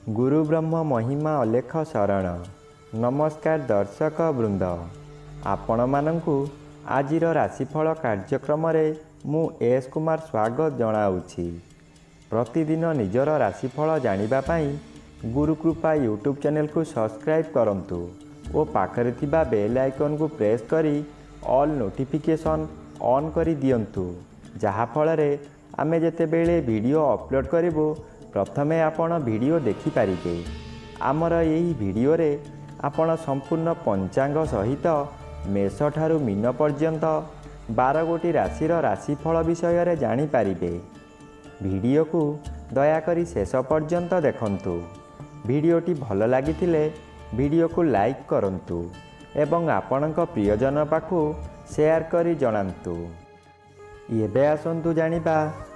गुरु ब्रह्म महिमा अलेख शरण। नमस्कार दर्शक वृंद, आपण मानंकु आजिर राशिफल कार्यक्रम मु एस कुमार स्वागत जनाऊँगी। प्रतिदिन निजर राशिफल जानिबा पाई गुरुकृपा यूट्यूब चैनल को सब्सक्राइब करंतु और पाखरे थिबा बेल आइकन को प्रेस करी ऑल नोटिफिकेशन ऑन करी दियंतु, जहा फଳରେ आमे जेतेबेले वीडियो अपलोड करिवो प्रथमे आपण वीडियो देखि पारिबे। आमर यही वीडियो रे आपण संपूर्ण पंचांग सहित मेष ठारू मीन पर्यंत 12 गोटी राशिर राशिफल विषय रे जानि पारिबे। वीडियो को दया करी शेष पर्यंत देखंतु। वीडियोटी भल लागिथिले वीडियो को लाइक करंतु एवं आपणक प्रियजन पाखु शेयर करी जणांतु। एबे आसंतु जानिबा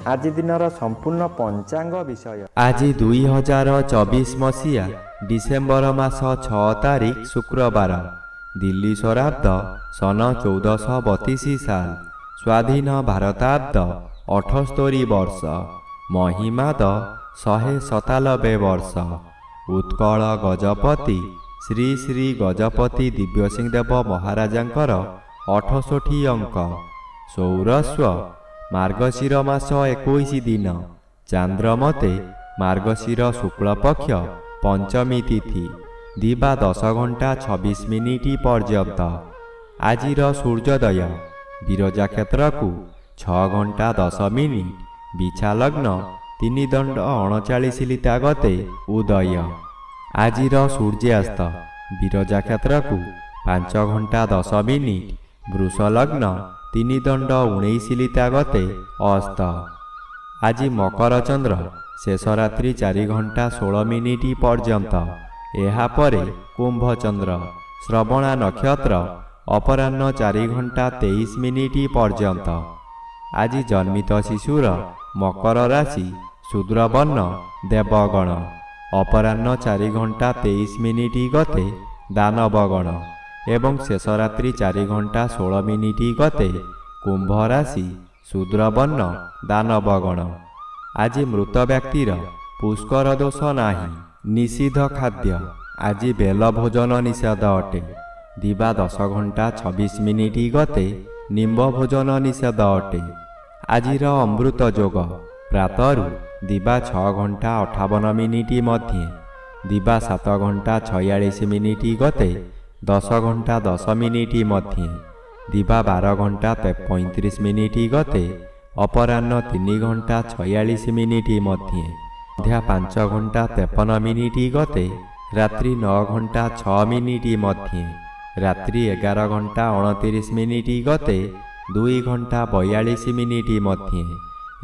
आज दिनर संपूर्ण पंचांग विषय। आज 2024 मसीहा डिसेम्बर मास 6 तारिख शुक्रवार, दिल्ली स्वराब्द सन 1432 साल, स्वाधीन भारताब्द 78 वर्ष, महिमाद 197 वर्ष। उत्कल गजपति श्री श्री गजपति दिव्यसिंहदेव महाराजांकर 68 अंक। सौरस्व मार्गशीर मास 21 दिन, चांद्रमते मार्गशीर शुक्ल पक्ष पंचमी तिथि, दिवा 10 घंटा 26 मिनिट पर्यंत। आजिर सूर्योदय विरजा क्षेत्र को 6 घंटा 10 मिनिट, बिछा लग्न 3 दंड 39 लिता गते उदय। आजिर सूर्यास्त विरजा क्षेत्र को 5 घंटा 10 मिनिट, वृष लग्न 3 दंड 19 लिता गते अस्त। आज मकर चंद्र शेष रात्रि 4 घंटा 16 मिनिट पर्यंत। एहा परे कुंभ चंद्र श्रवणा नक्षत्र अपराह्न 4 घंटा 23 मिनिट पर्यंत। आज जन्मित शिशुर मकर राशि शूद्र वर्ण देवगण, अपराह्न 4 घंटा 23 मिनिट गते दानवगण एवं शेष रात्रि 4 घंटा 16 मिनिट गते कुंभ राशि शूद्र वर्ण दानवगण। आज मृत व्यक्तिर पुष्कर दोष नाही। निषिद्ध खाद्य आज बेल भोजन निषेध अटे। दिवा 10 घंटा 26 मिनिट गते निम्ब भोजन निषेध अटे। आजिर अमृत जोग प्रातरु दिवा 6 घंटा 58 मिनिट मध्य, दिवा 7 घंटा 46 मिनिट गते 10 घंटा 10 मिनिट मध्य, दिवा 12 घंटा 35 मिनिट गते अपराह्न 3 घंटा 46 मिनिट मध्य, मध्या 5 घंटा 53 मिनिट गते रात्रि 9 घंटा 6 मिनिट मध्य, रात्रि 11 घंटा 29 मिनिट गते 2 घंटा 42 मिनिट मध्य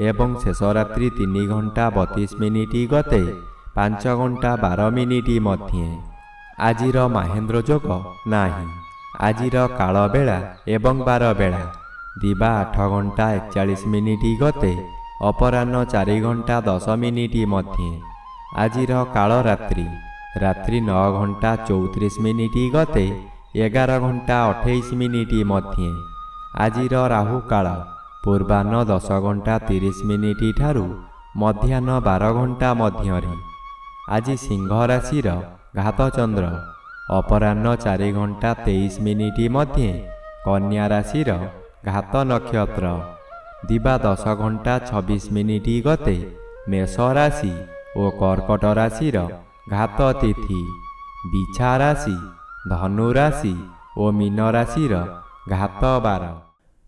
एवं शेष रात्रि 3 घंटा 32 मिनिट गते 5 घंटा 12 मिनिट मध्य। आजिर महेन्द्र जोग नाही। आजिर काल बेला एवं 12 बेला, दिवा 8 घंटा 41 मिनिट गते अपराह्न 4 घंटा 10 मिनिट मध्य। आजिर काल रात्रि रात्रि 9 घंटा 34 मिनिट गते 11 घंटा 28 मिनिट मध्य। आजिर राहु काल पूर्वाह्न 10 घंटा 30 मिनिट ठारू मध्याह्न 12 घंटा मध्य। आज सिंह राशिर घात चंद्र अपराह्न 4 घंटा 23 मिनिट मध्य, कन्या राशिर घात नक्षत्र दिवा 10 घंटा 26 मिनिट गते मेष राशि और कर्कट राशिर घात तिथि, बिछा राशि धनु राशि और मीन राशिर घात बार।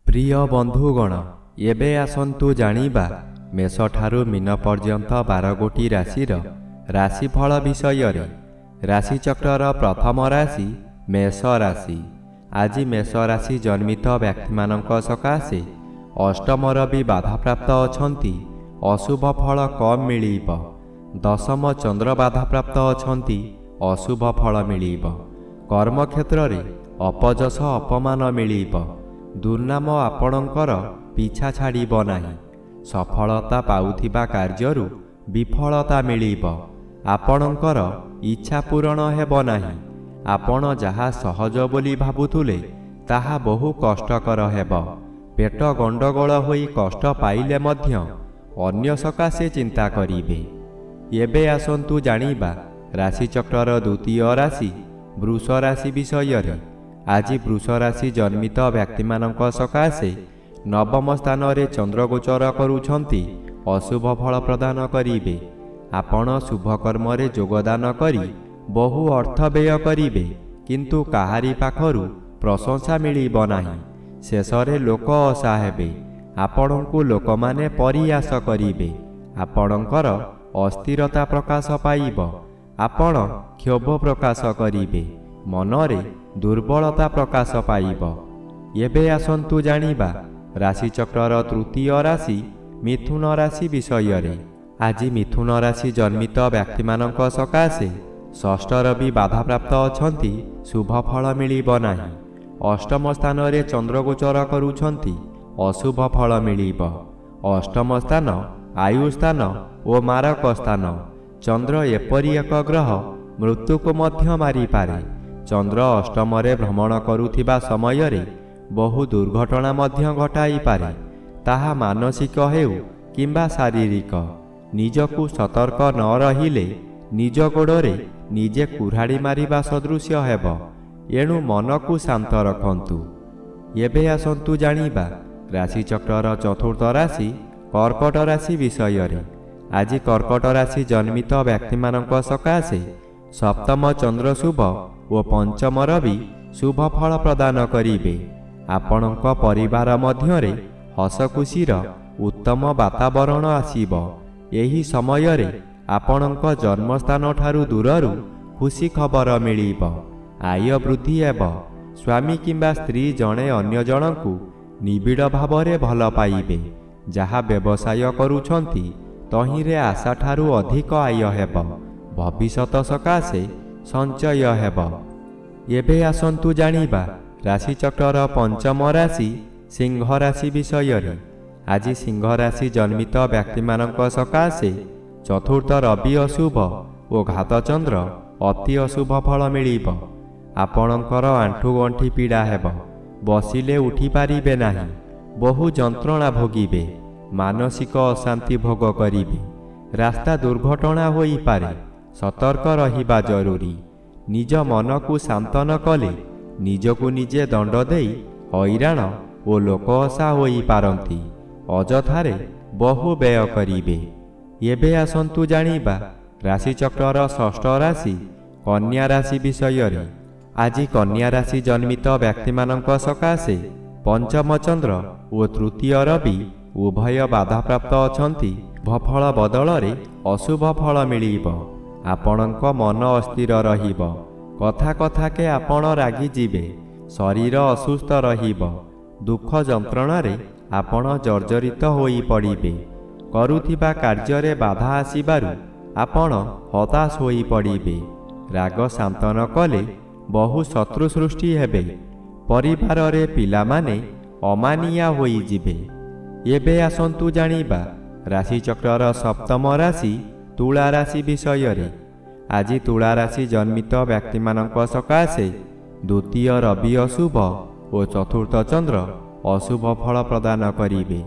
प्रिय बंधुगण, एबे आसंतु जानिबा मेष ठारू मीन पर्यंत 12 गोटी राशिर राशिफल विषय रे। राशिचक्र प्रथम राशि मेष राशि। आज मेष राशि जन्मित व्यक्ति मानक सकाशे अष्टम रवि बाधा प्राप्त अछंती, अशुभ फल कम मिलिब। दशम चंद्र बाधा प्राप्त अछंती, अशुभ फल मिलिब। कर्म क्षेत्र रे अपजस अपमान मिलिब। दुर्नाम आपणकर पिछा छाड़िब नाही। सफलता पाउथिबा कार्यरु विफलता मिलिब। आपणकर इच्छा पूरण हेब नाही। आपण जहा सहज बोली भाबुथुले ताहा बहु कष्टकर हेब। पेट गंडगोल होई कष्ट पाइले मध्य अन्य सकाशे चिंता करिबे। एबे आसंतु जानिबा ରାଶିଚକ୍ରର ଦ୍ୱିତୀୟ ରାଶି ବୃଷ ରାଶି ବିଷୟରେ। ଆଜି ବୃଷ ରାଶି ଜନ୍ମିତ ବ୍ୟକ୍ତିମାନଙ୍କ ସକାଶେ ନବମ ସ୍ଥାନରେ ଚନ୍ଦ୍ର ଗୋଚର କରୁଛନ୍ତି ଅଶୁଭ ଫଳ ପ୍ରଦାନ କରିବେ। ଆପଣ ଶୁଭ କର୍ମରେ ଯୋଗଦାନ କରି ବହୁ ଅର୍ଥ ବ୍ୟୟ କରିବେ, କିନ୍ତୁ କାହାରି ପାଖରୁ ପ୍ରଶଂସା ମିଳିବ ନାହିଁ। ଶେଷରେ ଲୋକ ଅସା ହେବେ। ଆପଣଙ୍କୁ ଲୋକମାନେ ପରିହାସ କରିବେ। ଆପଣଙ୍କର ଅସ୍ଥିରତା ପ୍ରକାଶ ପାଇବ। ଆପଣ କ୍ଷୋଭ ପ୍ରକାଶ କରିବେ। ମନରେ ଦୁର୍ବଳତା ପ୍ରକାଶ ପାଇବ। ଏବେ ଆସନ୍ତୁ ଜାଣିବା ରାଶିଚକ୍ରର ତୃତୀୟ ରାଶି ମିଥୁନ ରାଶି ବିଷୟରେ। ଆଜି ମିଥୁନ ରାଶି ଜନ୍ମିତ ବ୍ୟକ୍ତିମାନଙ୍କ ସକାଶେ ଷଷ୍ଠ ରବି ବାଧାପ୍ରାପ୍ତ ଅଛନ୍ତି, ଶୁଭ ଫଳ ମିଳିବ ନାହିଁ। ଅଷ୍ଟମ ସ୍ଥାନରେ ଚନ୍ଦ୍ର ଗୋଚର କରୁଛନ୍ତି, ଅଶୁଭ ଫଳ ମିଳିବ। ଅଷ୍ଟମ ସ୍ଥାନ ଆୟୁ ସ୍ଥାନ ଓ ମାରକ ସ୍ଥାନ। ଚନ୍ଦ୍ର ଏପରି ଏକ ଗ୍ରହ ମୃତ୍ୟୁକୁ ମଧ୍ୟ ମାରିପାରେ। ଚନ୍ଦ୍ର ଅଷ୍ଟମରେ ଭ୍ରମଣ କରୁଥିବା ସମୟରେ ବହୁ ଦୁର୍ଘଟଣା ମଧ୍ୟ ଘଟାଇପାରେ। ତାହା ମାନସିକ ହେଉ କିମ୍ବା ଶାରୀରିକ। ନିଜକୁ ସତର୍କ ନ ରହିଲେ ନିଜ ଗୋଡ଼ରେ ନିଜେ କୁରାଢ଼ି ମାରିବା ସଦୃଶ୍ୟ ହେବ। ଏଣୁ ମନକୁ ଶାନ୍ତ ରଖନ୍ତୁ। ଏବେ ଆସନ୍ତୁ ଜାଣିବା ରାଶିଚକ୍ରର ଚତୁର୍ଥ ରାଶି କର୍କଟ ରାଶି ବିଷୟରେ। ଆଜି କର୍କଟ ରାଶି ଜନ୍ମିତ ବ୍ୟକ୍ତିମାନଙ୍କ ସକାଶେ ସପ୍ତମ ଚନ୍ଦ୍ର ଶୁଭ ଓ ପଞ୍ଚମ ରବି ଶୁଭ ଫଳ ପ୍ରଦାନ କରିବେ। ଆପଣଙ୍କ ପରିବାର ମଧ୍ୟରେ ହସଖୁସିର ଉତ୍ତମ ବାତାବରଣ ଆସିବ। ଏହି ସମୟରେ ଆପଣଙ୍କ ଜନ୍ମସ୍ଥାନଠାରୁ ଦୂରରୁ ଖୁସି ଖବର ମିଳିବ। ଆୟ ବୃଦ୍ଧି ହେବ। ସ୍ୱାମୀ କିମ୍ବା ସ୍ତ୍ରୀ ଜଣେ ଅନ୍ୟ ଜଣଙ୍କୁ ନିବିଡ଼ ଭାବରେ ଭଲ ପାଇବେ। ଯାହା ବ୍ୟବସାୟ କରୁଛନ୍ତି ତହିଁରେ ଆଶାଠାରୁ ଅଧିକ ଆୟ ହେବ। ଭବିଷ୍ୟତ ସକାଶେ ସଞ୍ଚୟ ହେବ। ଏବେ ଆସନ୍ତୁ ଜାଣିବା ରାଶିଚକ୍ରର ପଞ୍ଚମ ରାଶି ସିଂହ ରାଶି ବିଷୟରେ। ଆଜି ସିଂହ ରାଶି ଜନ୍ମିତ ବ୍ୟକ୍ତିମାନଙ୍କ ସକାଶେ ଚତୁର୍ଥ ରବି ଅଶୁଭ ଓ ଘାତଚନ୍ଦ୍ର ଅତି ଅଶୁଭ ଫଳ ମିଳିବ। ଆପଣଙ୍କର ଆଣ୍ଠୁଗଣ୍ଠି ପୀଡ଼ା ହେବ। ବସିଲେ ଉଠିପାରିବେ ନାହିଁ। ବହୁ ଯନ୍ତ୍ରଣା ଭୋଗିବେ। ମାନସିକ ଅଶାନ୍ତି ଭୋଗ କରିବେ। ରାସ୍ତା ଦୁର୍ଘଟଣା ହୋଇପାରେ। ସତର୍କ ରହିବା ଜରୁରୀ। ନିଜ ମନକୁ ଶାନ୍ତ ନ କଲେ ନିଜକୁ ନିଜେ ଦଣ୍ଡ ଦେଇ ହଇରାଣ ଓ ଲୋକ ଅସା ହୋଇପାରନ୍ତି। ଅଯଥାରେ ବହୁ ବ୍ୟୟ କରିବେ। ଏବେ ଆସନ୍ତୁ ଜାଣିବା ରାଶିଚକ୍ରର ଷଷ୍ଠ ରାଶି କନ୍ୟା ରାଶି ବିଷୟରେ। ଆଜି କନ୍ୟା ରାଶି ଜନ୍ମିତ ବ୍ୟକ୍ତିମାନଙ୍କ ସକାଶେ ପଞ୍ଚମ ଚନ୍ଦ୍ର ଓ ତୃତୀୟ ରବି ଉଭୟ ବାଧାପ୍ରାପ୍ତ ଅଛନ୍ତି। ଭଫଳ ବଦଳରେ ଅଶୁଭ ଫଳ ମିଳିବ। ଆପଣଙ୍କ ମନ ଅସ୍ଥିର ରହିବ। କଥା କଥାକେ ଆପଣ ରାଗିଯିବେ। ଶରୀର ଅସୁସ୍ଥ ରହିବ। ଦୁଃଖ ଯନ୍ତ୍ରଣାରେ ଆପଣ ଜର୍ଜରିତ ହୋଇପଡ଼ିବେ। କରୁଥିବା କାର୍ଯ୍ୟରେ ବାଧା ଆସିବାରୁ ଆପଣ ହତାଶ ହୋଇପଡ଼ିବେ। ରାଗ ଶାନ୍ତ ନ କଲେ ବହୁ ଶତ୍ରୁ ସୃଷ୍ଟି ହେବେ। ପରିବାରରେ ପିଲାମାନେ ଅମାନିଆ ହୋଇଯିବେ। ଏବେ ଆସନ୍ତୁ ଜାଣିବା ରାଶିଚକ୍ରର ସପ୍ତମ ରାଶି ତୁଳା ରାଶି ବିଷୟରେ। ଆଜି ତୁଳା ରାଶି ଜନ୍ମିତ ବ୍ୟକ୍ତିମାନଙ୍କ ସକାଶେ ଦ୍ୱିତୀୟ ରବି ଅଶୁଭ ଓ ଚତୁର୍ଥ ଚନ୍ଦ୍ର ଅଶୁଭ ଫଳ ପ୍ରଦାନ କରିବେ।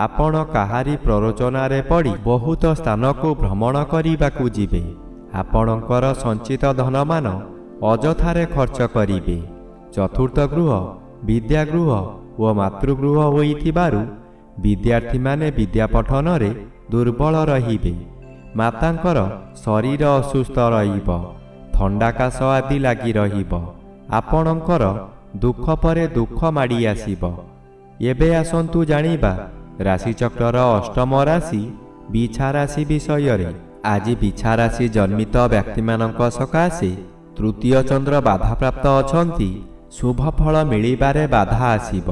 ଆପଣ କାହାରି ପ୍ରରୋଚନାରେ ପଡ଼ି ବହୁତ ସ୍ଥାନକୁ ଭ୍ରମଣ କରିବାକୁ ଯିବେ। ଆପଣଙ୍କର ସଞ୍ଚିତ ଧନମାନ ଅଯଥାରେ ଖର୍ଚ୍ଚ କରିବେ। ଚତୁର୍ଥ ଗୃହ ବିଦ୍ୟାଗୃହ ଓ ମାତୃଗୃହ ହୋଇଥିବାରୁ ବିଦ୍ୟାର୍ଥୀମାନେ ବିଦ୍ୟା ପଠନରେ ଦୁର୍ବଳ ରହିବେ। ମାତାଙ୍କର ଶରୀର ଅସୁସ୍ଥ ରହିବ। ଥଣ୍ଡା କାଶ ଆଦି ଲାଗି ରହିବ। ଆପଣଙ୍କର ଦୁଃଖ ପରେ ଦୁଃଖ ମାଡ଼ି ଆସିବ। ଏବେ ଆସନ୍ତୁ ଜାଣିବା ରାଶିଚକ୍ରର ଅଷ୍ଟମ ରାଶି ବିଛା ରାଶି ବିଷୟରେ। ଆଜି ବିଛା ରାଶି ଜନ୍ମିତ ବ୍ୟକ୍ତିମାନଙ୍କ ସକାଶେ ତୃତୀୟ ଚନ୍ଦ୍ର ବାଧାପ୍ରାପ୍ତ ଅଛନ୍ତି। ଶୁଭ ଫଳ ମିଳିବାରେ ବାଧା ଆସିବ।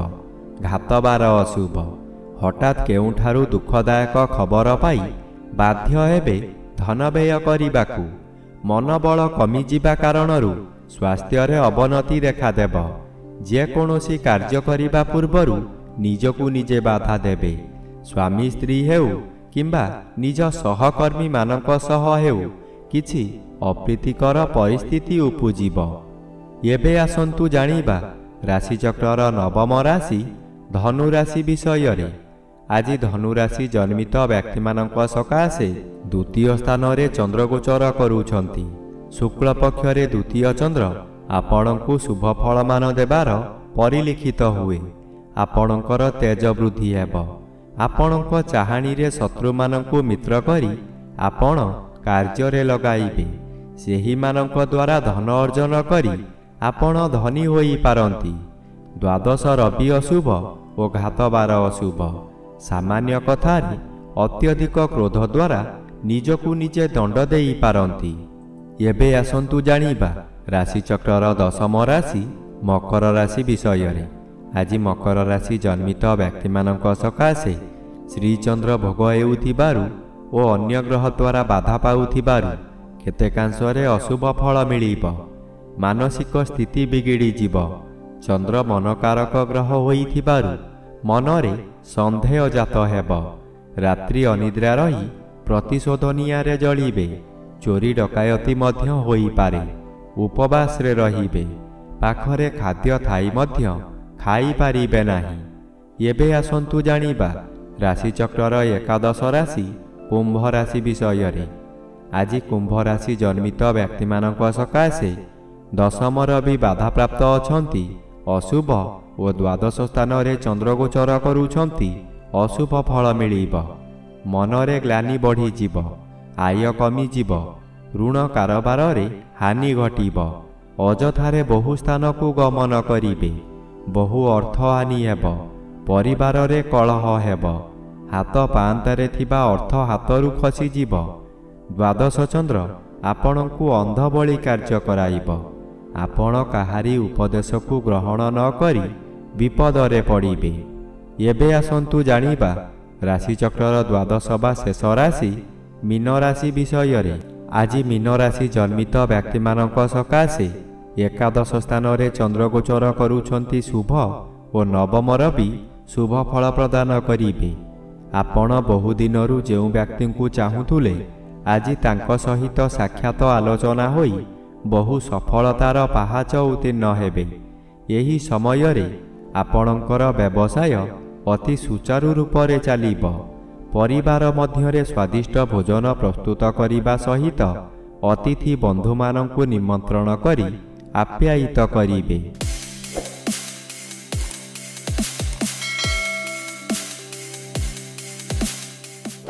ଘାତବାର ଅଶୁଭ। ହଠାତ୍ କେଉଁଠାରୁ ଦୁଃଖଦାୟକ ଖବର ପାଇ ବାଧ୍ୟ ହେବେ ଧନ ବ୍ୟୟ କରିବାକୁ। ମନୋବଳ କମିଯିବା କାରଣରୁ ସ୍ୱାସ୍ଥ୍ୟରେ ଅବନତି ଦେଖାଦେବ। ଯେକୌଣସି କାର୍ଯ୍ୟ କରିବା ପୂର୍ବରୁ ନିଜକୁ ନିଜେ ବାଧା ଦେବେ। ସ୍ୱାମୀ ସ୍ତ୍ରୀ ହେଉ କିମ୍ବା ନିଜ ସହକର୍ମୀମାନଙ୍କ ସହ ହେଉ କିଛି ଅପ୍ରୀତିକର ପରିସ୍ଥିତି ଉପୁଜିବ। ଏବେ ଆସନ୍ତୁ ଜାଣିବା ରାଶିଚକ୍ରର ନବମ ରାଶି ଧନୁ ରାଶି ବିଷୟରେ। ଆଜି ଧନୁରାଶି ଜନ୍ମିତ ବ୍ୟକ୍ତିମାନଙ୍କ ସକାଶେ ଦ୍ୱିତୀୟ ସ୍ଥାନରେ ଚନ୍ଦ୍ରଗୋଚର କରୁଛନ୍ତି। शुक्लपक्षरे द्वितीय चंद्र आपणଙ୍କୁ शुभ फलमान देवार परिलिखित हुए। आपणकर तेज वृद्धि हेब। आपणक चाहाणी रे शत्रु मानंकु मित्र करी आपण कार्य लगाइबे। सेही मानंक द्वारा धन अर्जन करी आपण धनी होई पारंती। द्वादश रवि अशुभ और घातबार अशुभ। सामान्य कथारे अत्यधिक क्रोध द्वारा निजकु निजे दंड देई पारंती। एबे आसंतु जानिबा राशिचक्रर दशम राशि मकर राशि विषय रे। आज मकर राशि जन्मित व्यक्ति मानक सकाशे श्रीचंद्र भोग हेउथिबारु ओ अन्य ग्रह द्वारा बाधा पाउथिबारु केतेकांशरे अशुभ फल मिलिब। मानसिक स्थिति बिगिड़ी जीव। चंद्र मनकारक ग्रह होइथिबारु मनरे संदेह जात हेब। रात्रि अनिद्रा रही प्रतिशोधनियारे जलिबे। चोरी डकायती मध्य होई पारे। उपवास रे रहिबे। पाखरे खाद्य थाई मध्य खाई पारिबे नाही। एबे आसंतु जानिबा राशिचक्रर एकादश राशि कुंभ राशि विषय रे। आज कुंभ राशि जन्मित व्यक्ति मानक सकाशे दशम रवि बाधा प्राप्त अछंती। अशुभ और द्वादश स्थान रे चंद्रगोचर करूछंती। अशुभ फल मिलिब। मनरे ग्लानि बढ़ी जीव। आय कमी जीव। ऋण कारोबार रे हानि घटिब। अजथारे बहु स्थान को गमन करिबे। बहु अर्थ हानि हेब। परिवार रे कलह हेब। हाथ पांतारे थिबा अर्थ हाथरू खसी जीव। द्वादश चंद्र आपणଙ୍କୁ अंध बळी कार्य कराइब। आपण काहारी उपदेश को ग्रहण न करी विपदरे पड़िबे। एबे आसंतु जानिबा राशिचक्रर द्वादश बा शेष राशि मीन राशि विषय रे। आज मीन राशि जन्मित व्यक्ति मानक सकाशे एकादश स्थान रे चंद्रगोचर करूछंती शुभ और नवम रवि शुभ फल प्रदान करिबे। आपण बहु दिनरु जेउ व्यक्ति को चाहुथुले आज तांक सहित साक्षात आलोचना होई बहु सफलतार पाहाच उत्तीर्ण हेबे। एही समय रे आपणकर व्यवसाय अति सुचारू रूप रे चलिब। परिवार मध्यरे स्वादिष्ट भोजन प्रस्तुत करिबा सहित अतिथि बंधु मानंकु निमंत्रण करी आप्यायित करिबे।